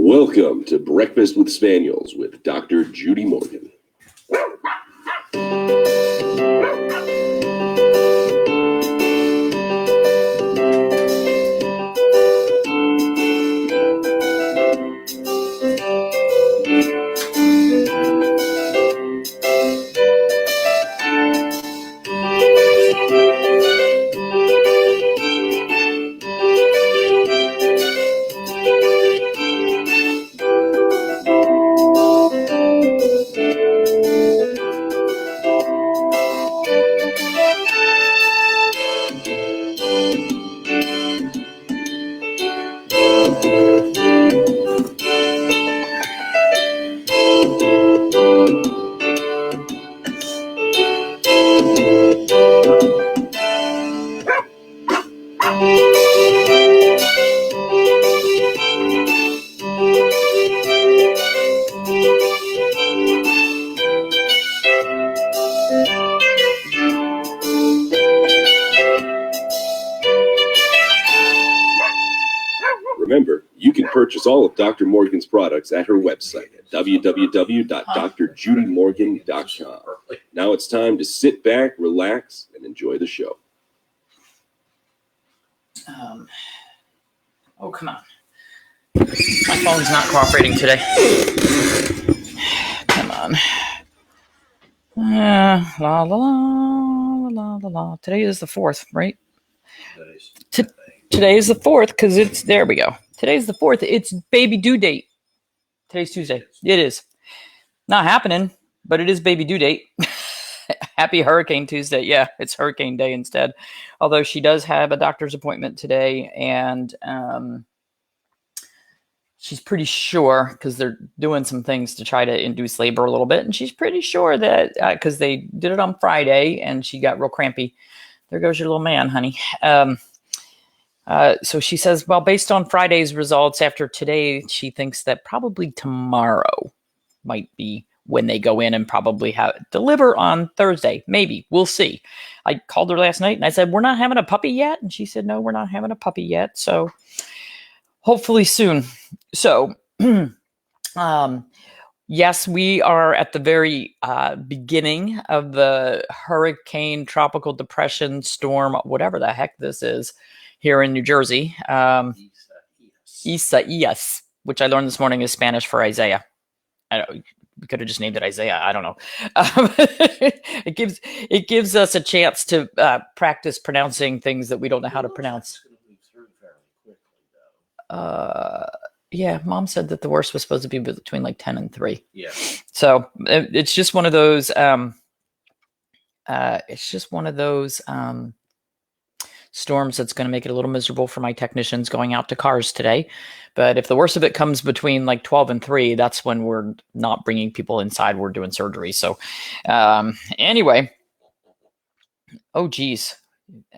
Welcome to Breakfast with Spaniels with Dr. Judy Morgan. Remember, you can purchase all of Dr. Morgan's products at her website at www.drjudymorgan.com. Now it's time to sit back, relax, and enjoy the show. Oh, come on. My phone's not cooperating today. Come on. La, la, la, la, la, la. Today is the 4th, right? Today is the 4th because it's, there we go. Today's the 4th. It's baby due date. Today's Tuesday. It is. Not happening, but it is baby due date. Happy Hurricane Tuesday. Yeah, it's Hurricane Day instead. Although she does have a doctor's appointment today, and she's pretty sure, because they're doing some things to try to induce labor a little bit, and she's pretty sure that, because they did it on Friday, and she got real crampy. There goes your little man, honey. So she says, well, based on Friday's results after today, she thinks that probably tomorrow might be when they go in and probably deliver on Thursday. Maybe. We'll see. I called her last night and I said, we're not having a puppy yet. And she said, no, we're not having a puppy yet. So hopefully soon. So, yes, we are at the very beginning of the hurricane, tropical depression, storm, whatever the heck this is here in New Jersey. Isaias, which I learned this morning is Spanish for Isaiah. I don't, we could have just named it Isaiah. I don't know. It gives us a chance to practice pronouncing things that we don't know how to pronounce. Yeah, Mom said that the worst was supposed to be between like 10 and 3. Yeah. So it's just one of those. It's just one of those storms that's going to make it a little miserable for my technicians going out to cars today. But if the worst of it comes between like 12 and 3, that's when we're not bringing people inside. We're doing surgery. So anyway, oh, geez.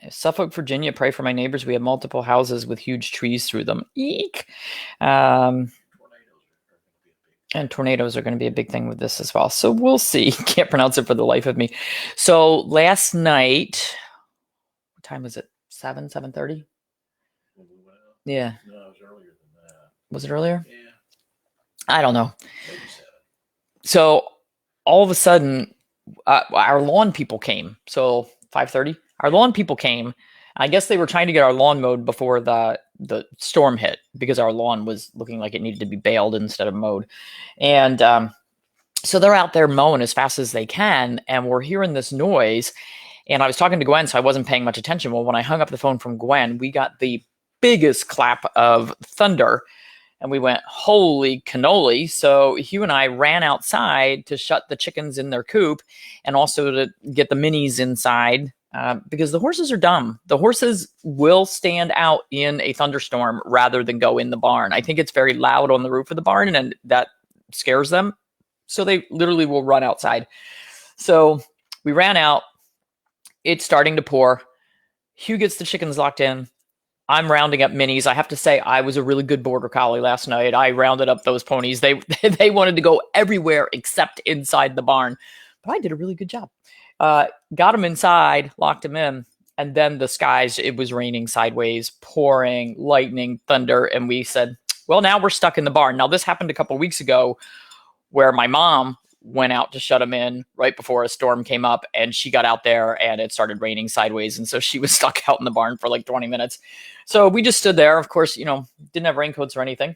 Suffolk, Virginia, pray for my neighbors. We have multiple houses with huge trees through them. Eek. And tornadoes are going to be a big thing with this as well. So we'll see. Can't pronounce it for the life of me. So last night, what time was it? 7:30? Yeah. No, it was earlier than that. Was it earlier? Yeah. I don't know. Maybe 7. So all of a sudden, our lawn people came. So 5:30, our lawn people came. I guess they were trying to get our lawn mowed before the storm hit, because our lawn was looking like it needed to be baled instead of mowed. And so they're out there mowing as fast as they can, and we're hearing this noise. And I was talking to Gwen, so I wasn't paying much attention. Well, when I hung up the phone from Gwen, we got the biggest clap of thunder. And we went, holy cannoli. So Hugh and I ran outside to shut the chickens in their coop and also to get the minis inside because the horses are dumb. The horses will stand out in a thunderstorm rather than go in the barn. I think it's very loud on the roof of the barn and that scares them. So they literally will run outside. So we ran out. It's starting to pour. Hugh gets the chickens locked in. I'm rounding up minis. I have to say, I was a really good border collie last night. I rounded up those ponies. They wanted to go everywhere except inside the barn. But I did a really good job. Got them inside, locked them in. And then the skies, it was raining sideways, pouring, lightning, thunder. And we said, Well, now we're stuck in the barn. Now, this happened a couple weeks ago where my mom went out to shut them in right before a storm came up, and she got out there and it started raining sideways. And so she was stuck out in the barn for like 20 minutes. So we just stood there. Of course, didn't have raincoats or anything.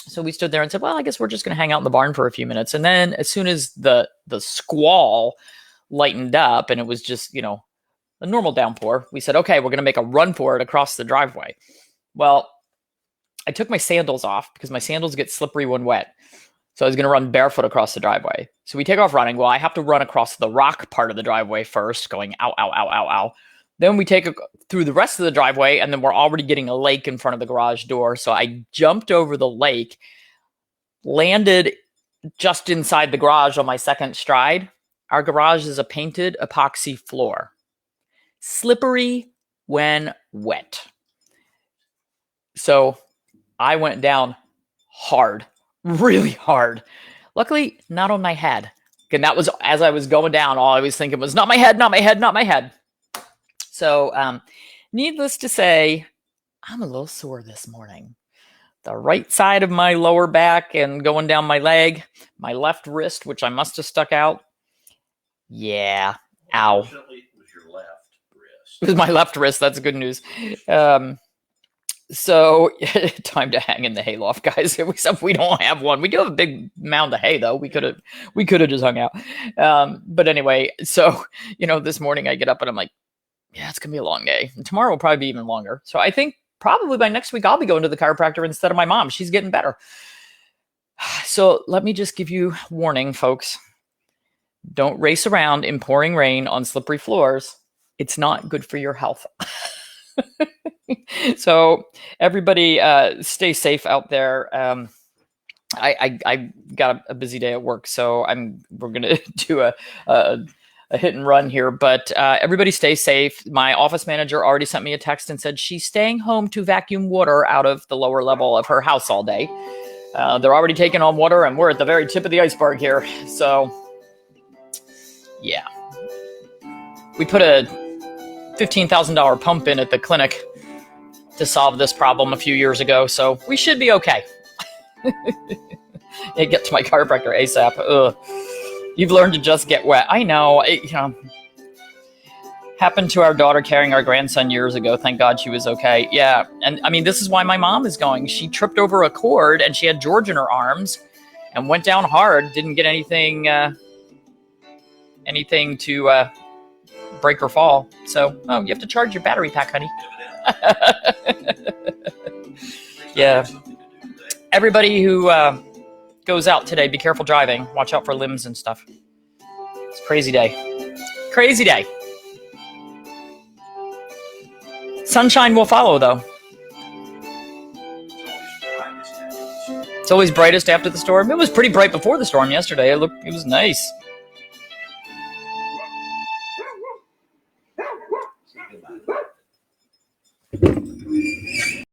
So we stood there and said, well, I guess we're just going to hang out in the barn for a few minutes. And then as soon as the squall lightened up and it was just, a normal downpour, we said, okay, we're going to make a run for it across the driveway. Well, I took my sandals off because my sandals get slippery when wet. So I was going to run barefoot across the driveway. So we take off running. Well, I have to run across the rock part of the driveway first, going ow, ow, ow, ow, ow. Then we take through the rest of the driveway, and then we're already getting a lake in front of the garage door. So I jumped over the lake, landed just inside the garage on my second stride. Our garage is a painted epoxy floor. Slippery when wet. So I went down hard, really hard. Luckily, not on my head. And that was, as I was going down, all I was thinking was, not my head, not my head, not my head. So, needless to say, I'm a little sore this morning. The right side of my lower back and going down my leg, my left wrist, which I must have stuck out. Yeah, ow. It was your left wrist. It was my left wrist. That's good news. So time to hang in the hayloft, guys. Except we don't have one. We do have a big mound of hay, though. We could have just hung out. But anyway, so this morning I get up and I'm like, yeah, it's gonna be a long day. And tomorrow will probably be even longer. So I think probably by next week I'll be going to the chiropractor instead of my mom. She's getting better. So let me just give you warning, folks. Don't race around in pouring rain on slippery floors. It's not good for your health. So everybody stay safe out there. I got a busy day at work, so we're gonna do a hit and run here, but everybody stay safe. My office manager already sent me a text and said she's staying home to vacuum water out of the lower level of her house all day. They're already taking on water, and we're at the very tip of the iceberg here. So yeah, we put a $15,000 pump in at the clinic to solve this problem a few years ago, so we should be okay. Get to my chiropractor ASAP. Ugh. You've learned to just get wet. I know. Happened to our daughter carrying our grandson years ago. Thank God she was okay. Yeah, and I mean, this is why my mom is going. She tripped over a cord, and she had George in her arms, and went down hard. Didn't get anything to break or fall. So, you have to charge your battery pack, honey. Yeah. Everybody who goes out today, be careful driving. Watch out for limbs and stuff. It's a crazy day. Crazy day. Sunshine will follow, though. It's always brightest after the storm. It was pretty bright before the storm yesterday. It was nice.